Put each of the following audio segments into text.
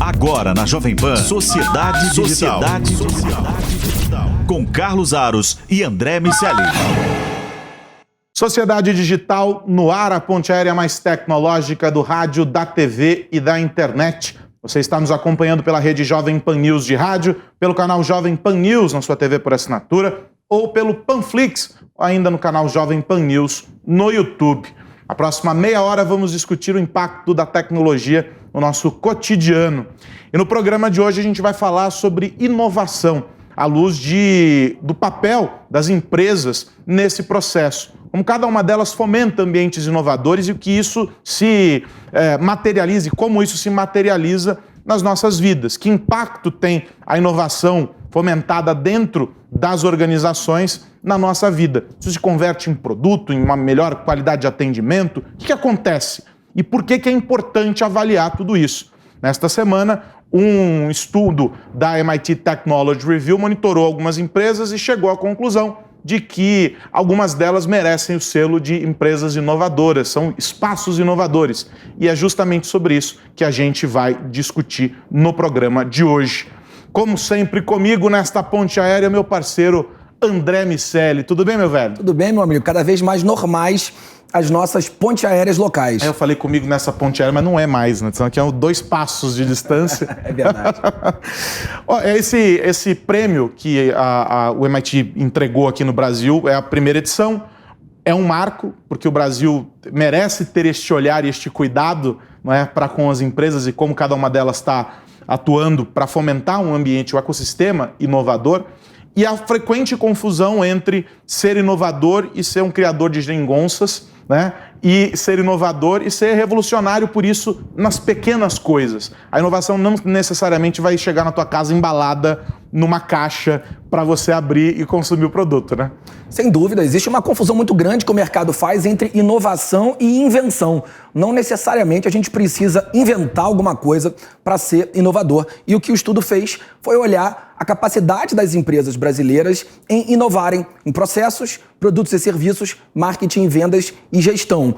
Agora na Jovem Pan, Sociedade Digital. Com Carlos Aros e André Miceli. Sociedade Digital no ar, a ponte aérea mais tecnológica do rádio, da TV e da internet. Você está nos acompanhando pela rede Jovem Pan News de rádio, pelo canal Jovem Pan News na sua TV por assinatura, ou pelo Panflix, ou ainda no canal Jovem Pan News no YouTube. Na próxima meia hora vamos discutir o impacto da tecnologia no nosso cotidiano. E no programa de hoje a gente vai falar sobre inovação, à luz do papel das empresas nesse processo. Como cada uma delas fomenta ambientes inovadores e o que isso se materializa, e como isso se materializa nas nossas vidas. Que impacto tem a inovação fomentada dentro das organizações na nossa vida? Isso se converte em produto, em uma melhor qualidade de atendimento? O que acontece? E por que é importante avaliar tudo isso? Nesta semana, um estudo da MIT Technology Review monitorou algumas empresas e chegou à conclusão de que algumas delas merecem o selo de empresas inovadoras, são espaços inovadores. E é justamente sobre isso que a gente vai discutir no programa de hoje. Como sempre, comigo nesta ponte aérea, meu parceiro André Miceli. Tudo bem, meu velho? Tudo bem, meu amigo. Cada vez mais normais as nossas pontes aéreas locais. Eu falei comigo nessa ponte aérea, mas não é mais, né? Aqui é 2 passos de distância. É verdade. Esse prêmio que o MIT entregou aqui no Brasil é a primeira edição. É um marco, porque o Brasil merece ter este olhar e este cuidado, não é, para com as empresas e como cada uma delas está atuando para fomentar um ambiente, um ecossistema inovador. E a frequente confusão entre ser inovador e ser um criador de geringonças, né? E ser inovador e ser revolucionário, por isso, nas pequenas coisas. A inovação não necessariamente vai chegar na tua casa embalada numa caixa para você abrir e consumir o produto, né? Sem dúvida, existe uma confusão muito grande que o mercado faz entre inovação e invenção. Não necessariamente a gente precisa inventar alguma coisa para ser inovador. E o que o estudo fez foi olhar a capacidade das empresas brasileiras em inovarem em processos, produtos e serviços, marketing, vendas e gestão.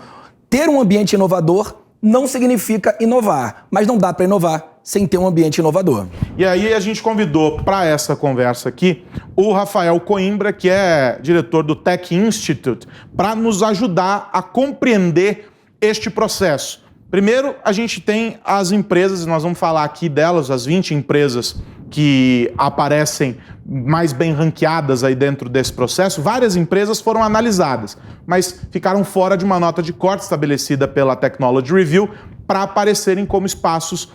Ter um ambiente inovador não significa inovar, mas não dá para inovar sem ter um ambiente inovador. E aí a gente convidou para essa conversa aqui o Rafael Coimbra, que é diretor do Tech Institute, para nos ajudar a compreender este processo. Primeiro, a gente tem as empresas, nós vamos falar aqui delas, as 20 empresas que aparecem mais bem ranqueadas aí dentro desse processo. Várias empresas foram analisadas, mas ficaram fora de uma nota de corte estabelecida pela Technology Review para aparecerem como espaços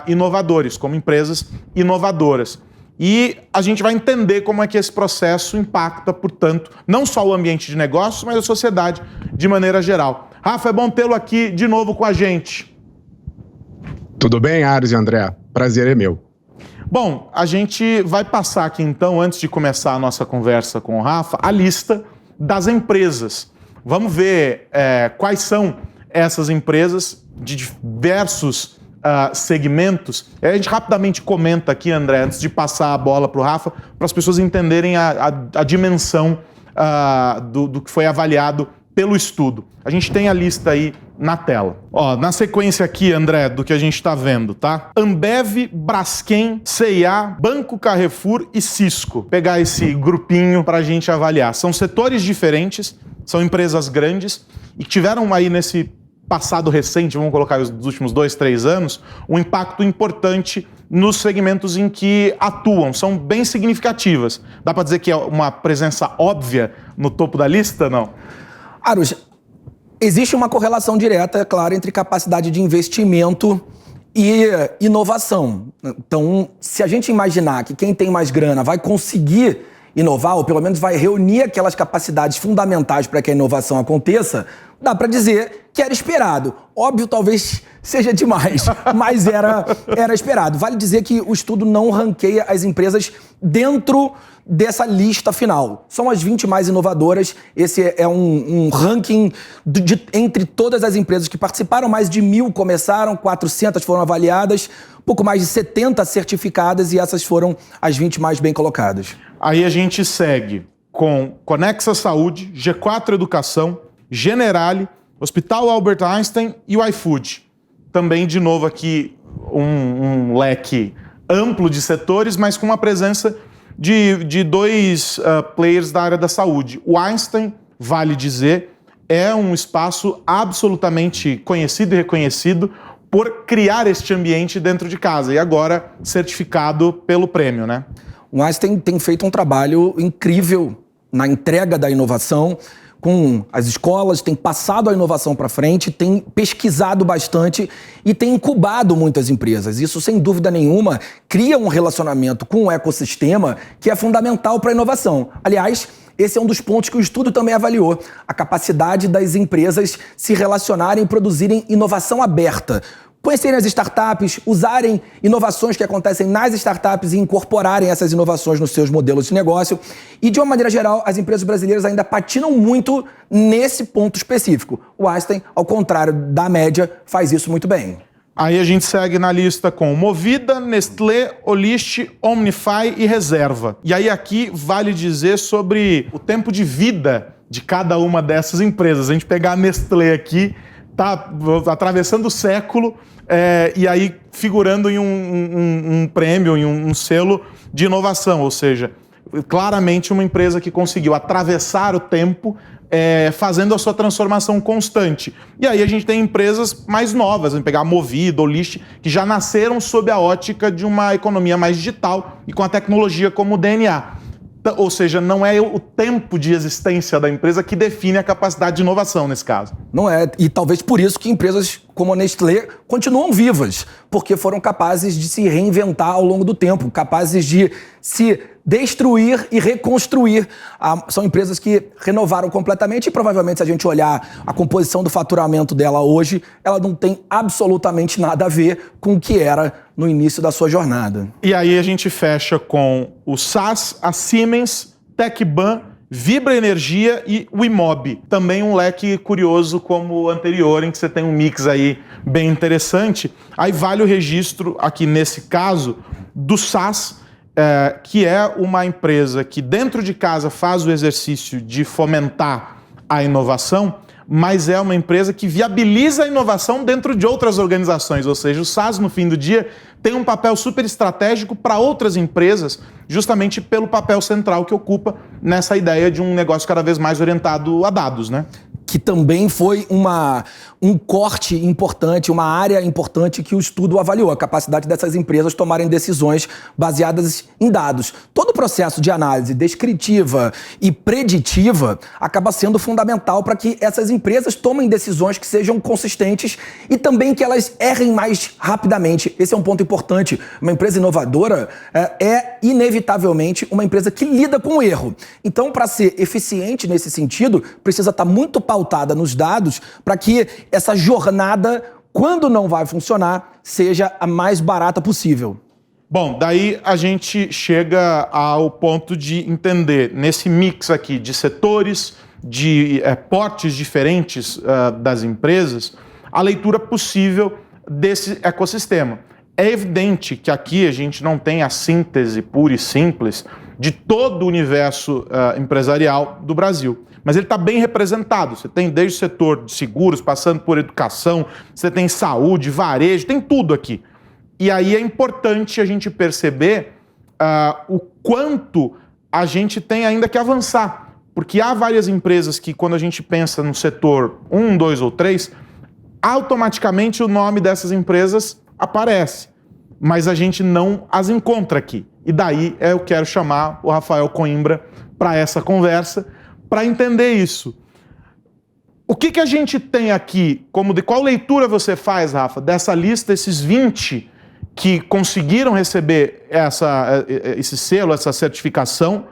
inovadores, como empresas inovadoras. E a gente vai entender como é que esse processo impacta, portanto, não só o ambiente de negócios, mas a sociedade de maneira geral. Rafa, é bom tê-lo aqui de novo com a gente. Tudo bem, Aros e André? Prazer é meu. Bom, a gente vai passar aqui então, antes de começar a nossa conversa com o Rafa, a lista das empresas. Vamos ver quais são essas empresas de diversos segmentos. A gente rapidamente comenta aqui, André, antes de passar a bola para o Rafa, para as pessoas entenderem a dimensão do que foi avaliado pelo estudo. A gente tem a lista aí na tela. Ó, na sequência aqui, André, do que a gente está vendo, tá? Ambev, Braskem, C&A, Banco Carrefour e Cisco. Pegar esse grupinho para a gente avaliar. São setores diferentes, são empresas grandes e que tiveram aí nesse passado recente, vamos colocar os últimos 2, 3 anos, um impacto importante nos segmentos em que atuam. São bem significativas. Dá para dizer que é uma presença óbvia no topo da lista, não? Aros, existe uma correlação direta, é claro, entre capacidade de investimento e inovação. Então, se a gente imaginar que quem tem mais grana vai conseguir inovar, ou pelo menos vai reunir aquelas capacidades fundamentais para que a inovação aconteça, dá para dizer que era esperado. Óbvio, talvez seja demais, mas era esperado. Vale dizer que o estudo não ranqueia as empresas dentro dessa lista final. São as 20 mais inovadoras. Esse é um ranking entre todas as empresas que participaram. Mais de 1.000 começaram, 400 foram avaliadas, pouco mais de 70 certificadas e essas foram as 20 mais bem colocadas. Aí a gente segue com Conexa Saúde, G4 Educação, Generali, Hospital Albert Einstein e o iFood. Também, de novo aqui, um leque amplo de setores, mas com uma presença de dois players da área da saúde. O Einstein, vale dizer, é um espaço absolutamente conhecido e reconhecido por criar este ambiente dentro de casa e agora certificado pelo prêmio, né? O Einstein tem feito um trabalho incrível na entrega da inovação com as escolas, tem passado a inovação para frente, tem pesquisado bastante e tem incubado muitas empresas. Isso, sem dúvida nenhuma, cria um relacionamento com o ecossistema que é fundamental para a inovação. Aliás, esse é um dos pontos que o estudo também avaliou, a capacidade das empresas se relacionarem e produzirem inovação aberta. Conhecerem as startups, usarem inovações que acontecem nas startups e incorporarem essas inovações nos seus modelos de negócio. E, de uma maneira geral, as empresas brasileiras ainda patinam muito nesse ponto específico. O Einstein, ao contrário da média, faz isso muito bem. Aí a gente segue na lista com Movida, Nestlé, Olist, Omnify e Reserva. E aí aqui vale dizer sobre o tempo de vida de cada uma dessas empresas. A gente pegar a Nestlé aqui, tá atravessando o século, e aí figurando em um prêmio, em um selo de inovação, ou seja, claramente uma empresa que conseguiu atravessar o tempo, fazendo a sua transformação constante. E aí a gente tem empresas mais novas, vamos pegar a Movida, Olist, que já nasceram sob a ótica de uma economia mais digital e com a tecnologia como DNA. Ou seja, não é o tempo de existência da empresa que define a capacidade de inovação nesse caso. Não é, e talvez por isso que empresas como a Nestlé continuam vivas, porque foram capazes de se reinventar ao longo do tempo, capazes de se destruir e reconstruir. São empresas que renovaram completamente e provavelmente, se a gente olhar a composição do faturamento dela hoje, ela não tem absolutamente nada a ver com o que era no início da sua jornada. E aí a gente fecha com o SAS, a Siemens, Tecban, Vibra Energia e o Imob. Também um leque curioso como o anterior, em que você tem um mix aí bem interessante. Aí vale o registro aqui nesse caso do SAS, que é uma empresa que dentro de casa faz o exercício de fomentar a inovação, mas é uma empresa que viabiliza a inovação dentro de outras organizações, ou seja, o SAS, no fim do dia, tem um papel super estratégico para outras empresas, justamente pelo papel central que ocupa nessa ideia de um negócio cada vez mais orientado a dados, né? Que também foi um corte importante, uma área importante que o estudo avaliou, a capacidade dessas empresas tomarem decisões baseadas em dados. Todo o processo de análise descritiva e preditiva acaba sendo fundamental para que essas empresas tomem decisões que sejam consistentes e também que elas errem mais rapidamente. Esse é um ponto importante. Uma empresa inovadora é inevitavelmente uma empresa que lida com o erro. Então, para ser eficiente nesse sentido, precisa estar muito pautada nos dados para que essa jornada, quando não vai funcionar, seja a mais barata possível. Bom, daí a gente chega ao ponto de entender, nesse mix aqui de setores, de portes diferentes das empresas, a leitura possível desse ecossistema. É evidente que aqui a gente não tem a síntese pura e simples de todo o universo empresarial do Brasil. Mas ele está bem representado. Você tem desde o setor de seguros, passando por educação, você tem saúde, varejo, tem tudo aqui. E aí é importante a gente perceber o quanto a gente tem ainda que avançar. Porque há várias empresas que, quando a gente pensa no setor 1, 2 ou 3, automaticamente o nome dessas empresas aparece. Mas a gente não as encontra aqui. E daí eu quero chamar o Rafael Coimbra para essa conversa, para entender isso. O que a gente tem aqui, qual leitura você faz, Rafa, dessa lista, esses 20 que conseguiram receber esse selo, essa certificação,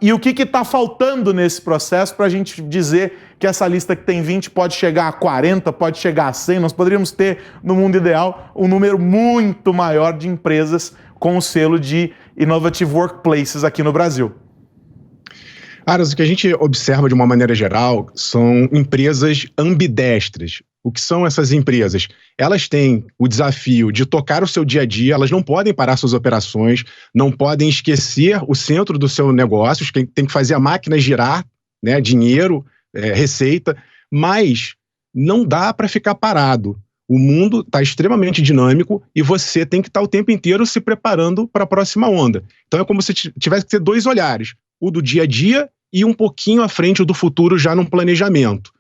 e o que está faltando nesse processo para a gente dizer que essa lista que tem 20 pode chegar a 40, pode chegar a 100, nós poderíamos ter, no mundo ideal, um número muito maior de empresas com o selo de Innovative Workplaces aqui no Brasil. Aras, o que a gente observa de uma maneira geral são empresas ambidestras. O que são essas empresas? Elas têm o desafio de tocar o seu dia a dia, elas não podem parar suas operações, não podem esquecer o centro do seu negócio, tem que fazer a máquina girar, né, dinheiro, receita, mas não dá para ficar parado. O mundo está extremamente dinâmico e você tem que estar o tempo inteiro se preparando para a próxima onda. Então é como se tivesse que ter 2 olhares, o do dia a dia e um pouquinho à frente do futuro já num planejamento.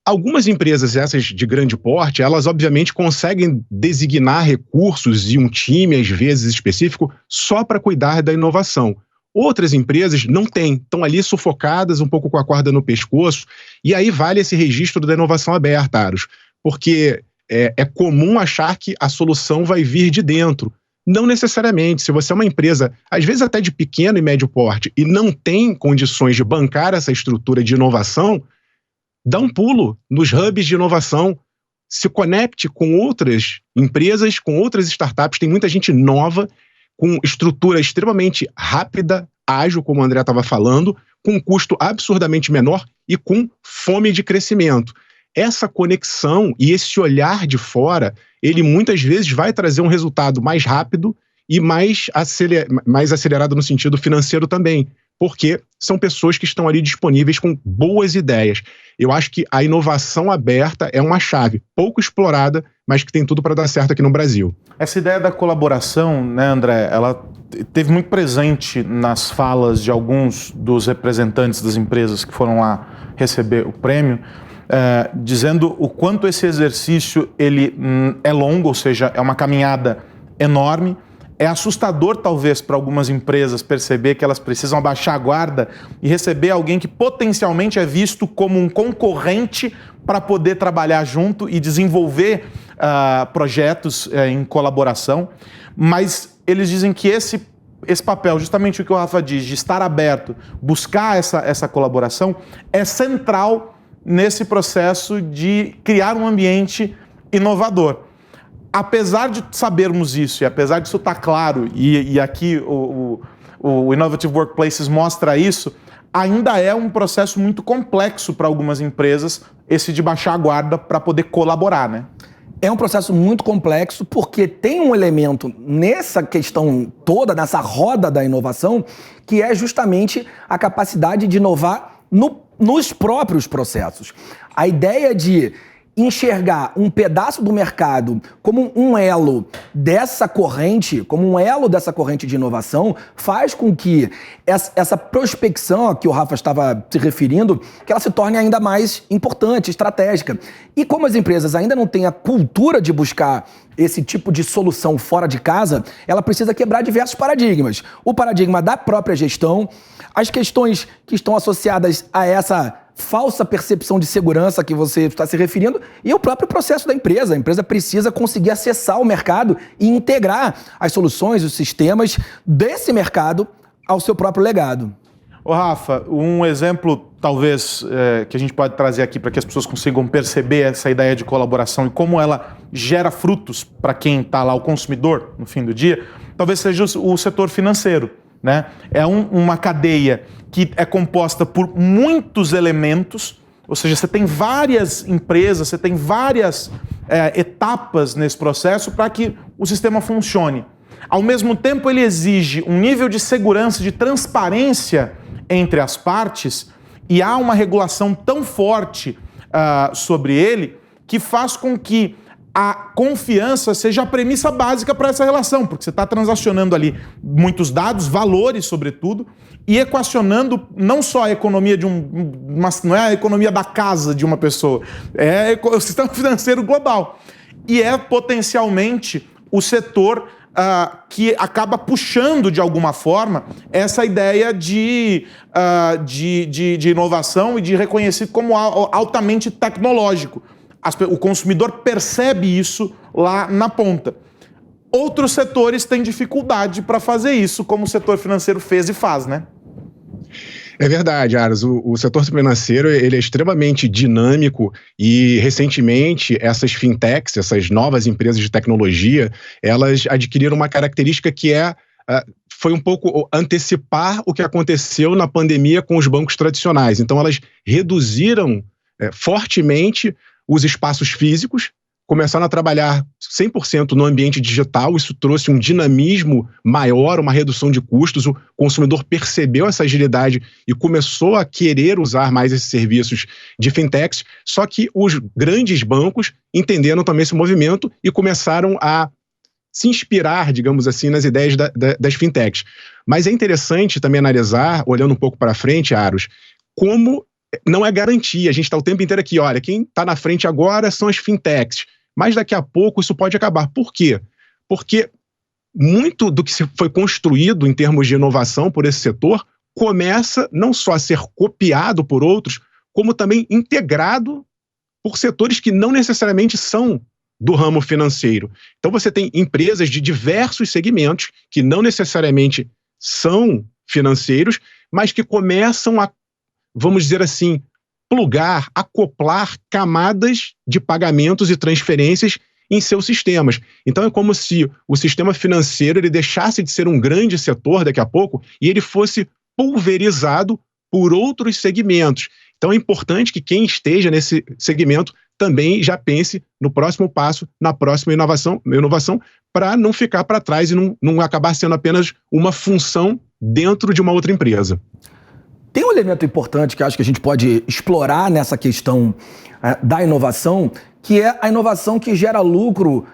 Algumas empresas, essas de grande porte, elas obviamente conseguem designar recursos e um time, às vezes específico, só para cuidar da inovação. Outras empresas não têm, estão ali sufocadas, um pouco com a corda no pescoço, e aí vale esse registro da inovação aberta, Aros, porque é comum achar que a solução vai vir de dentro. Não necessariamente. Se você é uma empresa, às vezes até de pequeno e médio porte, e não tem condições de bancar essa estrutura de inovação, dá um pulo nos hubs de inovação, se conecte com outras empresas, com outras startups. Tem muita gente nova, com estrutura extremamente rápida, ágil, como o André estava falando, com um custo absurdamente menor e com fome de crescimento. Essa conexão e esse olhar de fora, ele muitas vezes vai trazer um resultado mais rápido e mais acelerado no sentido financeiro também, porque são pessoas que estão ali disponíveis com boas ideias. Eu acho que a inovação aberta é uma chave pouco explorada, mas que tem tudo para dar certo aqui no Brasil. Essa ideia da colaboração, né, André, ela teve muito presente nas falas de alguns dos representantes das empresas que foram lá receber o prêmio, dizendo o quanto esse exercício ele é longo, ou seja, é uma caminhada enorme. É assustador, talvez, para algumas empresas perceber que elas precisam abaixar a guarda e receber alguém que potencialmente é visto como um concorrente para poder trabalhar junto e desenvolver projetos em colaboração. Mas eles dizem que esse papel, justamente o que o Rafa diz, de estar aberto, buscar essa colaboração, é central nesse processo de criar um ambiente inovador. Apesar de sabermos isso, e apesar disso estar claro, e aqui o Innovative Workplaces mostra isso, ainda é um processo muito complexo para algumas empresas, esse de baixar a guarda para poder colaborar, né? É um processo muito complexo porque tem um elemento nessa questão toda, nessa roda da inovação, que é justamente a capacidade de inovar nos próprios processos. A ideia de enxergar um pedaço do mercado como um elo dessa corrente, de inovação, faz com que essa prospecção a que o Rafa estava se referindo, que ela se torne ainda mais importante, estratégica. E como as empresas ainda não têm a cultura de buscar esse tipo de solução fora de casa, ela precisa quebrar diversos paradigmas. O paradigma da própria gestão, as questões que estão associadas a essa falsa percepção de segurança que você está se referindo e o próprio processo da empresa. A empresa precisa conseguir acessar o mercado e integrar as soluções, os sistemas desse mercado ao seu próprio legado. Ô Rafa, um exemplo talvez que a gente pode trazer aqui para que as pessoas consigam perceber essa ideia de colaboração e como ela gera frutos para quem está lá, o consumidor, no fim do dia, talvez seja o setor financeiro, né? É uma cadeia que é composta por muitos elementos, ou seja, você tem várias empresas, você tem várias etapas nesse processo para que o sistema funcione. Ao mesmo tempo, ele exige um nível de segurança, de transparência entre as partes, e há uma regulação tão forte sobre ele que faz com que a confiança seja a premissa básica para essa relação, porque você está transacionando ali muitos dados, valores sobretudo, e equacionando não só a economia não é a economia da casa de uma pessoa, é o sistema financeiro global. E é potencialmente o setor que acaba puxando de alguma forma essa ideia de inovação e de reconhecido como altamente tecnológico. O consumidor percebe isso lá na ponta. Outros setores têm dificuldade para fazer isso, como o setor financeiro fez e faz, né? É verdade, Aros. O setor financeiro ele é extremamente dinâmico e, recentemente, essas fintechs, essas novas empresas de tecnologia, elas adquiriram uma característica que foi um pouco antecipar o que aconteceu na pandemia com os bancos tradicionais. Então, elas reduziram fortemente os espaços físicos, começaram a trabalhar 100% no ambiente digital. Isso trouxe um dinamismo maior, uma redução de custos. O consumidor percebeu essa agilidade e começou a querer usar mais esses serviços de fintechs. Só que os grandes bancos entenderam também esse movimento e começaram a se inspirar, digamos assim, nas ideias das fintechs. Mas é interessante também analisar, olhando um pouco para frente, Aros, como não é garantia. A gente está o tempo inteiro aqui, olha, quem está na frente agora são as fintechs. Mas daqui a pouco isso pode acabar. Por quê? Porque muito do que foi construído em termos de inovação por esse setor começa não só a ser copiado por outros, como também integrado por setores que não necessariamente são do ramo financeiro. Então você tem empresas de diversos segmentos que não necessariamente são financeiros, mas que começam a, vamos dizer assim, plugar, acoplar camadas de pagamentos e transferências em seus sistemas. Então é como se o sistema financeiro ele deixasse de ser um grande setor daqui a pouco e ele fosse pulverizado por outros segmentos. Então é importante que quem esteja nesse segmento também já pense no próximo passo, na próxima inovação para não ficar para trás e não acabar sendo apenas uma função dentro de uma outra empresa. Tem um elemento importante que acho que a gente pode explorar nessa questão da inovação, que é a inovação que gera lucro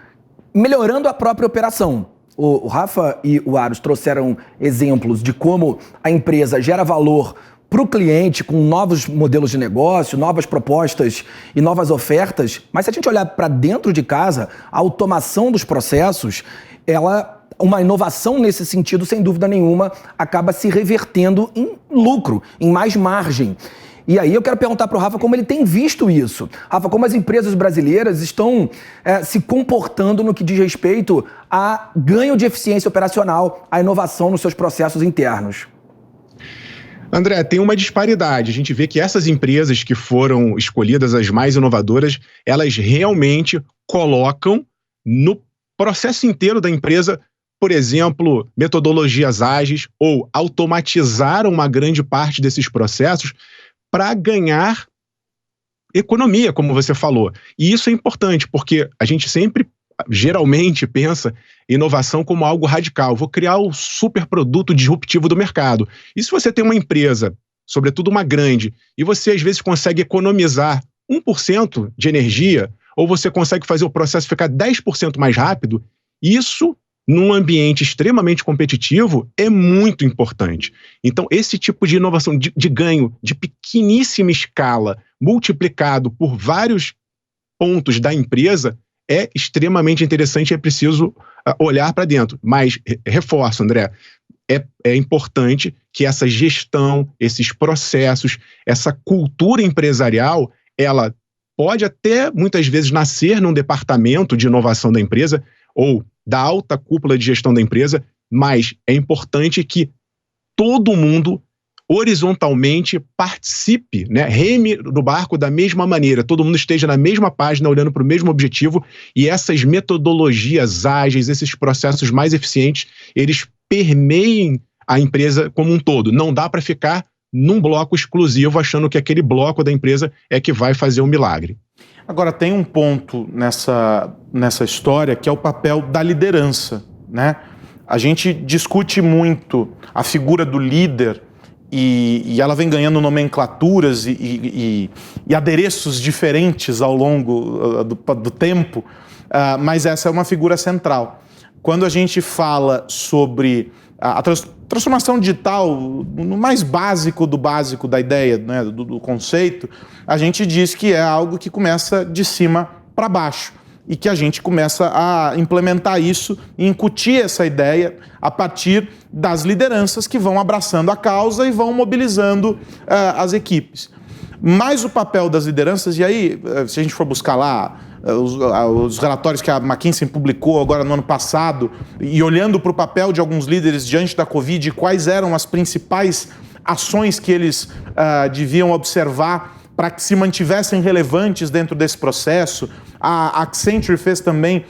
melhorando a própria operação. O Rafa e o Aros trouxeram exemplos de como a empresa gera valor para o cliente com novos modelos de negócio, novas propostas e novas ofertas. Mas se a gente olhar para dentro de casa, a automação dos processos, uma inovação nesse sentido, sem dúvida nenhuma, acaba se revertendo em lucro, em mais margem. E aí eu quero perguntar para o Rafa como ele tem visto isso. Rafa, como as empresas brasileiras estão se comportando no que diz respeito a ganho de eficiência operacional, a inovação nos seus processos internos? André, tem uma disparidade. A gente vê que essas empresas que foram escolhidas as mais inovadoras, elas realmente colocam no processo inteiro da empresa, por exemplo, metodologias ágeis ou automatizaram uma grande parte desses processos para ganhar economia, como você falou. E isso é importante, porque a gente sempre, geralmente, pensa inovação como algo radical. Vou criar o super produto disruptivo do mercado. E se você tem uma empresa, sobretudo uma grande, e você às vezes consegue economizar 1% de energia, ou você consegue fazer o processo ficar 10% mais rápido, isso, num ambiente extremamente competitivo, é muito importante. Então, esse tipo de inovação de ganho de pequeníssima escala, multiplicado por vários pontos da empresa, é extremamente interessante e é preciso olhar para dentro. Mas, reforço, André, é importante que essa gestão, esses processos, essa cultura empresarial, ela pode até, muitas vezes, nascer num departamento de inovação da empresa ou da alta cúpula de gestão da empresa, mas é importante que todo mundo horizontalmente participe, né? Reme no barco da mesma maneira, todo mundo esteja na mesma página, olhando para o mesmo objetivo, e essas metodologias ágeis, esses processos mais eficientes, eles permeiem a empresa como um todo. Não dá para ficar num bloco exclusivo, achando que aquele bloco da empresa é que vai fazer um milagre. Agora, tem um ponto nessa história que é o papel da liderança, né? A gente discute muito a figura do líder e ela vem ganhando nomenclaturas e adereços diferentes ao longo do tempo, mas essa é uma figura central. Quando a gente fala sobre a transformação digital, no mais básico do básico da ideia, né, do conceito, a gente diz que é algo que começa de cima para baixo e que a gente começa a implementar isso e incutir essa ideia a partir das lideranças que vão abraçando a causa e vão mobilizando as equipes. Mas o papel das lideranças, e aí, se a gente for buscar lá os relatórios que a McKinsey publicou agora no ano passado, e olhando para o papel de alguns líderes diante da Covid, quais eram as principais ações que eles deviam observar para que se mantivessem relevantes dentro desse processo. A Accenture fez também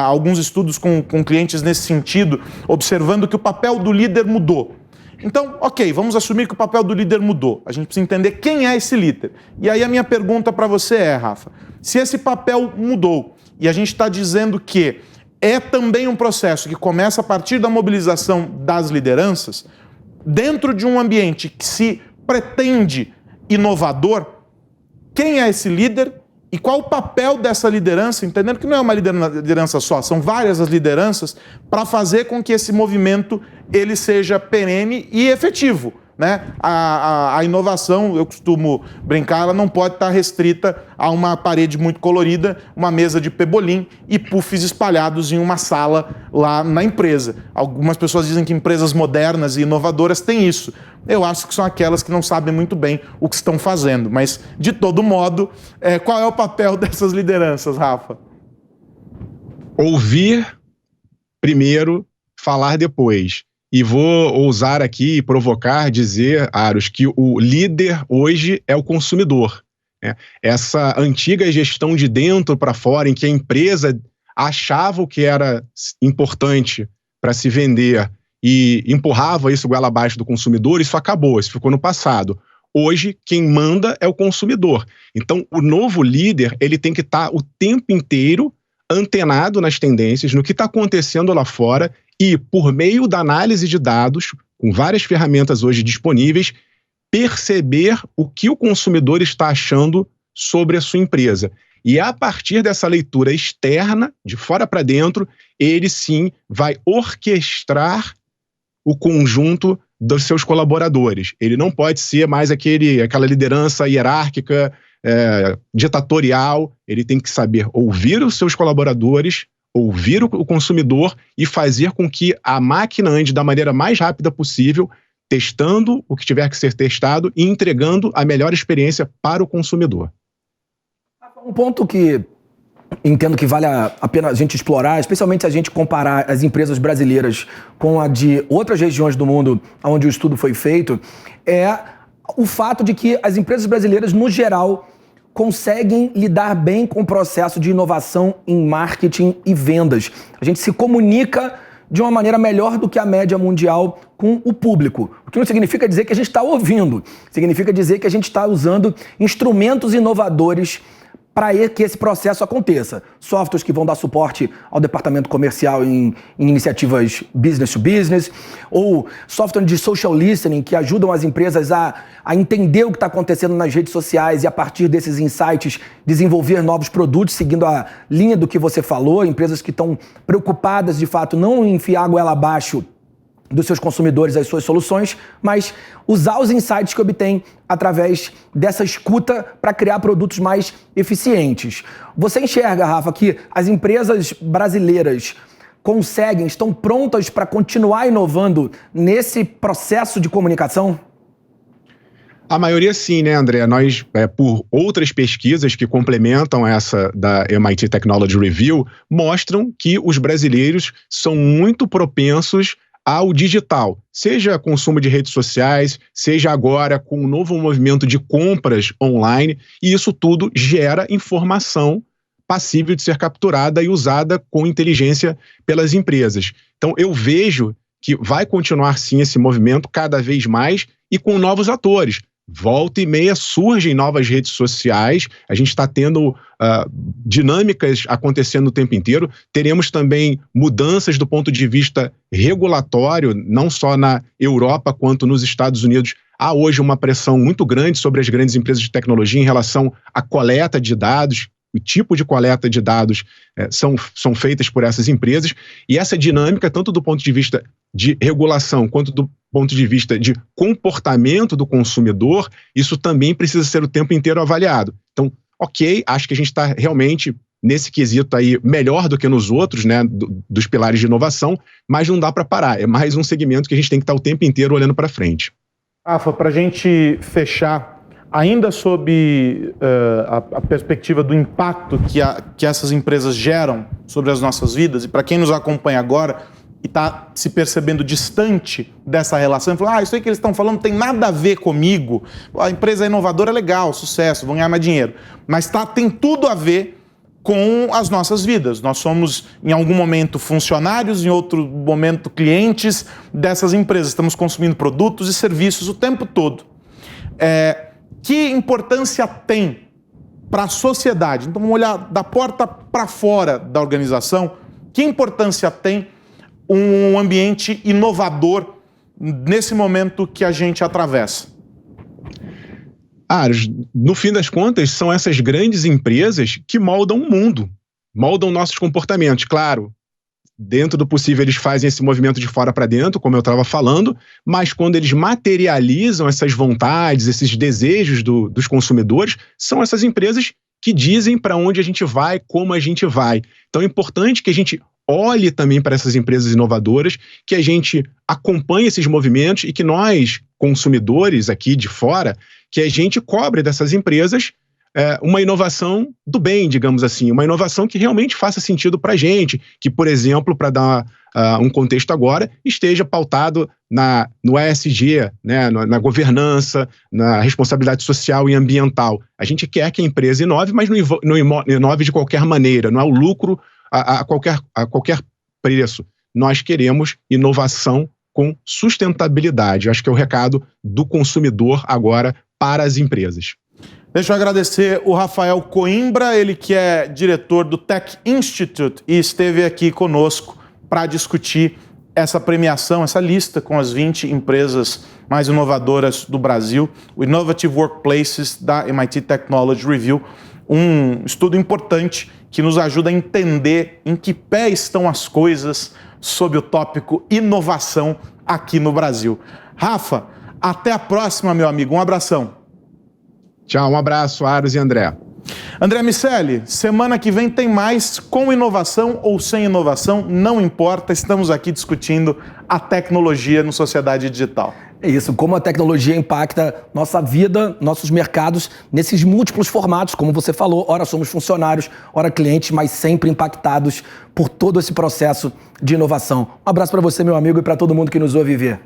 alguns estudos com clientes nesse sentido, observando que o papel do líder mudou. Então, ok, vamos assumir que o papel do líder mudou. A gente precisa entender quem é esse líder. E aí a minha pergunta para você é, Rafa, se esse papel mudou e a gente está dizendo que é também um processo que começa a partir da mobilização das lideranças, dentro de um ambiente que se pretende inovador, quem é esse líder e qual o papel dessa liderança, entendendo que não é uma liderança só, são várias as lideranças, para fazer com que esse movimento ele seja perene e efetivo, né? A inovação, eu costumo brincar, ela não pode estar restrita a uma parede muito colorida, uma mesa de pebolim e puffs espalhados em uma sala lá na empresa. Algumas pessoas dizem que empresas modernas e inovadoras têm isso. Eu acho que são aquelas que não sabem muito bem o que estão fazendo. Mas, de todo modo, qual é o papel dessas lideranças, Rafa? Ouvir primeiro, falar depois. E vou ousar aqui e provocar, dizer, Aros, que o líder hoje é o consumidor. Né? Essa antiga gestão de dentro para fora, em que a empresa achava o que era importante para se vender e empurrava isso goela abaixo do consumidor, isso acabou, isso ficou no passado. Hoje, quem manda é o consumidor. Então, o novo líder, ele tem que estar o tempo inteiro antenado nas tendências, no que está acontecendo lá fora e, por meio da análise de dados, com várias ferramentas hoje disponíveis, perceber o que o consumidor está achando sobre a sua empresa. E a partir dessa leitura externa, de fora para dentro, ele sim vai orquestrar o conjunto dos seus colaboradores. Ele não pode ser mais aquela liderança hierárquica, ditatorial. Ele tem que saber ouvir os seus colaboradores, ouvir o consumidor e fazer com que a máquina ande da maneira mais rápida possível, testando o que tiver que ser testado e entregando a melhor experiência para o consumidor. Um ponto que entendo que vale a pena a gente explorar, especialmente se a gente comparar as empresas brasileiras com a de outras regiões do mundo onde o estudo foi feito, é o fato de que as empresas brasileiras, no geral, conseguem lidar bem com o processo de inovação em marketing e vendas. A gente se comunica de uma maneira melhor do que a média mundial com o público. O que não significa dizer que a gente está ouvindo, significa dizer que a gente está usando instrumentos inovadores para que esse processo aconteça. Softwares que vão dar suporte ao departamento comercial em iniciativas business to business, ou software de social listening que ajudam as empresas a entender o que está acontecendo nas redes sociais e, a partir desses insights, desenvolver novos produtos, seguindo a linha do que você falou, empresas que estão preocupadas, de fato, não em enfiar a goela abaixo dos seus consumidores as suas soluções, mas usar os insights que obtém através dessa escuta para criar produtos mais eficientes. Você enxerga, Rafa, que as empresas brasileiras estão prontas para continuar inovando nesse processo de comunicação? A maioria sim, né, André? Nós, por outras pesquisas que complementam essa da MIT Technology Review, mostram que os brasileiros são muito propensos ao digital, seja consumo de redes sociais, seja agora com o novo movimento de compras online, e isso tudo gera informação passível de ser capturada e usada com inteligência pelas empresas. Então eu vejo que vai continuar sim esse movimento cada vez mais e com novos atores. Volta e meia surgem novas redes sociais, a gente está tendo dinâmicas acontecendo o tempo inteiro, teremos também mudanças do ponto de vista regulatório, não só na Europa quanto nos Estados Unidos. Há hoje uma pressão muito grande sobre as grandes empresas de tecnologia em relação à coleta de dados, o tipo de coleta de dados são feitas por essas empresas, e essa dinâmica, tanto do ponto de vista de regulação quanto do ponto de vista de comportamento do consumidor, isso também precisa ser o tempo inteiro avaliado. Então, ok, acho que a gente está realmente nesse quesito aí melhor do que nos outros, né, dos pilares de inovação, mas não dá para parar, é mais um segmento que a gente tem que estar o tempo inteiro olhando para frente. Rafa, para a gente fechar, ainda sob a perspectiva do impacto que essas empresas geram sobre as nossas vidas, e para quem nos acompanha agora e está se percebendo distante dessa relação, falando, isso aí que eles estão falando não tem nada a ver comigo, a empresa inovadora é legal, sucesso, vão ganhar mais dinheiro, mas tem tudo a ver com as nossas vidas. Nós somos, em algum momento, funcionários, em outro momento, clientes dessas empresas, estamos consumindo produtos e serviços o tempo todo. Que importância tem para a sociedade. Então vamos olhar da porta para fora da organização. Que importância tem um ambiente inovador nesse momento que a gente atravessa? No fim das contas, são essas grandes empresas que moldam o mundo, moldam nossos comportamentos. Claro, dentro do possível eles fazem esse movimento de fora para dentro, como eu estava falando, mas quando eles materializam essas vontades, esses desejos dos consumidores, são essas empresas que dizem para onde a gente vai, como a gente vai. Então é importante que a gente olhe também para essas empresas inovadoras, que a gente acompanhe esses movimentos e que nós, consumidores aqui de fora, que a gente cobre dessas empresas uma inovação do bem, digamos assim, uma inovação que realmente faça sentido para a gente, que, por exemplo, para dar um contexto agora, esteja pautado no ESG, né, na governança, na responsabilidade social e ambiental. A gente quer que a empresa inove, mas não inove de qualquer maneira, não é o lucro a qualquer preço. Nós queremos inovação com sustentabilidade. Eu acho que é o recado do consumidor agora para as empresas. Deixa eu agradecer o Rafael Coimbra, ele que é diretor do Tech Institute e esteve aqui conosco para discutir essa premiação, essa lista com as 20 empresas mais inovadoras do Brasil, o Innovative Workplaces da MIT Technology Review, um estudo importante que nos ajuda a entender em que pé estão as coisas sob o tópico inovação aqui no Brasil. Rafa, até a próxima, meu amigo. Um abração. Tchau, um abraço, Aros e André. André Miceli, semana que vem tem mais, com inovação ou sem inovação, não importa, estamos aqui discutindo a tecnologia no Sociedade Digital. É isso, como a tecnologia impacta nossa vida, nossos mercados, nesses múltiplos formatos, como você falou, ora somos funcionários, ora clientes, mas sempre impactados por todo esse processo de inovação. Um abraço para você, meu amigo, e para todo mundo que nos ouve ver.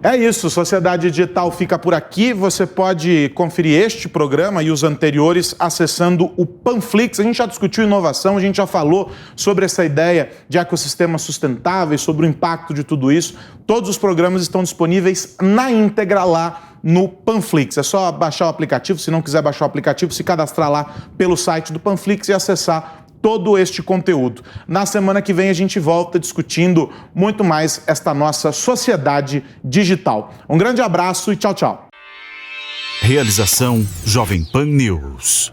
É isso, Sociedade Digital fica por aqui. Você pode conferir este programa e os anteriores acessando o Panflix. A gente já discutiu inovação, a gente já falou sobre essa ideia de ecossistemas sustentáveis, sobre o impacto de tudo isso. Todos os programas estão disponíveis na íntegra lá no Panflix. É só baixar o aplicativo, se não quiser baixar o aplicativo, se cadastrar lá pelo site do Panflix e acessar todo este conteúdo. Na semana que vem a gente volta discutindo muito mais esta nossa sociedade digital. Um grande abraço e tchau, tchau. Realização Jovem Pan News.